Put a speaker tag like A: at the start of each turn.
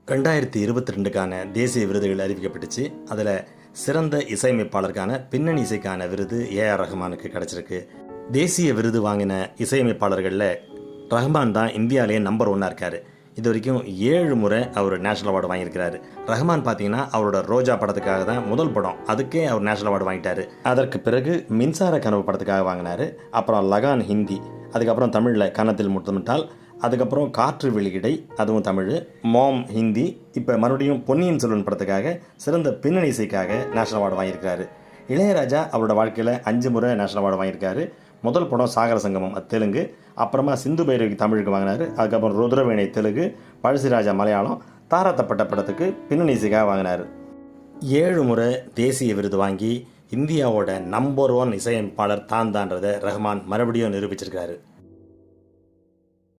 A: 2022க்கான தேசிய விருதுகள் அறிவிக்கப்பட்டுச்சு. அதில் சிறந்த இசையமைப்பாளருக்கான பின்னணி இசைக்கான விருது ஏஆர் ரஹ்மானுக்கு கிடச்சிருக்கு. தேசிய விருது வாங்கின இசையமைப்பாளர்களில் ரஹ்மான் தான் இந்தியாவிலேயே நம்பர் 1 இருக்கார். இது வரைக்கும் 7 முறை அவர் நேஷனல் அவார்டு வாங்கியிருக்கிறாரு. ரஹ்மான் பார்த்தீங்கன்னா அவரோட ரோஜா படத்துக்காக தான் முதல் படம், அதுக்கே அவர் நேஷனல் அவார்டு வாங்கிட்டார். அதற்கு பிறகு மின்சார கனவு படத்துக்காக வாங்கினார். அப்புறம் லகான் ஹிந்தி, அதுக்கப்புறம் தமிழில் கன்னத்தில் முத்தமிட்டால், அதுக்கப்புறம் காற்று வெளியிடை, அதுவும் தமிழ், மாம் ஹிந்தி, இப்போ மறுபடியும் பொன்னியின் செல்வன் படத்துக்காக சிறந்த பின்னணி இசைக்காக நேஷனல் அவார்டு வாங்கியிருக்காரு. இளையராஜா அவரோட வாழ்க்கையில் 5 முறை நேஷனல் அவார்டு வாங்கியிருக்காரு. முதல் படம் சாகர சங்கமம், அது தெலுங்கு. அப்புறமா சிந்து பைரவி தமிழுக்கு வாங்கினார். அதுக்கப்புறம் ருத்ரவேணை தெலுங்கு, பழசிராஜா மலையாளம், தாராத்தப்பட்ட படத்துக்கு பின்னணி இசைக்காக வாங்கினார். 7 முறை தேசிய விருது வாங்கி இந்தியாவோட நம்பர் 1 இசையமைப்பாளர் தான்றதை ரஹ்மான் மறுபடியும் நிரூபிச்சிருக்காரு.